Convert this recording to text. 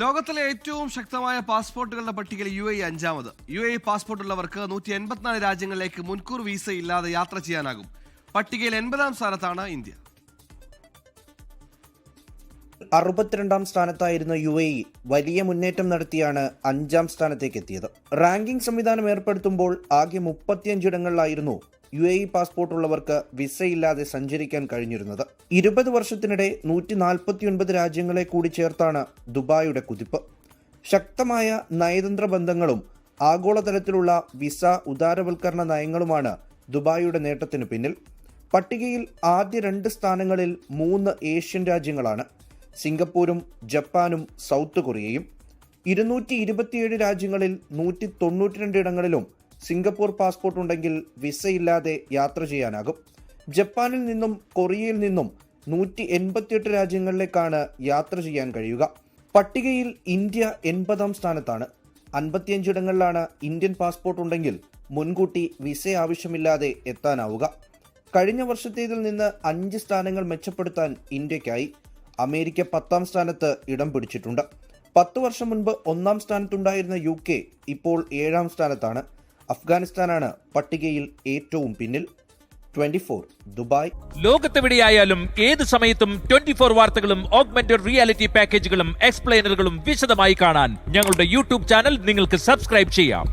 ലോകത്തിലെ ഏറ്റവും ശക്തമായ പാസ്പോർട്ടുകളുടെ പട്ടികയിൽ UAE അഞ്ചാമത്. UAE പാസ്പോർട്ട് ഉള്ളവർക്ക് 184 രാജ്യങ്ങളിലേക്ക് മുൻകൂർ വീസ ഇല്ലാതെ യാത്ര ചെയ്യാനാകും. പട്ടികയിൽ 80-ാം സ്ഥാനത്താണ് ഇന്ത്യ. 62-ാം സ്ഥാനത്തായിരുന്ന UAE വലിയ മുന്നേറ്റം നടത്തിയാണ് 5-ാം സ്ഥാനത്തേക്ക് എത്തിയത്. റാങ്കിംഗ് സംവിധാനം ഏർപ്പെടുത്തുമ്പോൾ ആകെ 35 ഇടങ്ങളിലായിരുന്നു UAE പാസ്പോർട്ട് ഉള്ളവർക്ക് വിസയില്ലാതെ സഞ്ചരിക്കാൻ കഴിഞ്ഞിരുന്നത്. 20 വർഷത്തിനിടെ 149 രാജ്യങ്ങളെ കൂടി ചേർത്താണ് ദുബായിയുടെ കുതിപ്പ്. ശക്തമായ നയതന്ത്ര ബന്ധങ്ങളും ആഗോളതലത്തിലുള്ള വിസ ഉദാരവൽക്കരണ നയങ്ങളുമാണ് ദുബായിയുടെ നേട്ടത്തിന് പിന്നിൽ. പട്ടികയിൽ ആദ്യ 2 സ്ഥാനങ്ങളിൽ 3 ഏഷ്യൻ രാജ്യങ്ങളാണ്: സിംഗപ്പൂരും ജപ്പാനും സൗത്ത് കൊറിയയും. 227 രാജ്യങ്ങളിൽ 192 ഇടങ്ങളിലും സിംഗപ്പൂർ പാസ്പോർട്ട് ഉണ്ടെങ്കിൽ വിസയില്ലാതെ യാത്ര ചെയ്യാനാകും. ജപ്പാനിൽ നിന്നും കൊറിയയിൽ നിന്നും 188 രാജ്യങ്ങളിലേക്കാണ് യാത്ര ചെയ്യാൻ കഴിയുക. പട്ടികയിൽ ഇന്ത്യ 80-ാം സ്ഥാനത്താണ്. 55 ഇടങ്ങളിലാണ് ഇന്ത്യൻ പാസ്പോർട്ട് ഉണ്ടെങ്കിൽ മുൻകൂട്ടി വിസ ആവശ്യമില്ലാതെ എത്താനാവുക. കഴിഞ്ഞ വർഷത്തേതിൽ നിന്ന് 5 സ്ഥാനങ്ങൾ മെച്ചപ്പെടുത്താൻ ഇന്ത്യക്കായി. അമേരിക്ക 10-ാം സ്ഥാനത്ത് ഇടം പിടിച്ചിട്ടുണ്ട്. 10 വർഷം മുൻപ് 1-ാം സ്ഥാനത്തുണ്ടായിരുന്ന UK ഇപ്പോൾ 7-ാം സ്ഥാനത്താണ്. അഫ്ഗാനിസ്ഥാനാണ് പട്ടികയിൽ ഏറ്റവും പിന്നിൽ. 24 ദുബായ്. ലോകത്തെവിടെയായാലും ഏത് സമയത്തും 24 വാർത്തകളും ഓഗ്മെന്റഡ് റിയാലിറ്റി പാക്കേജുകളും എക്സ്പ്ലെയിനറുകളും വിശദമായി കാണാൻ ഞങ്ങളുടെ YouTube ചാനൽ നിങ്ങൾക്ക് സബ്സ്ക്രൈബ് ചെയ്യാം.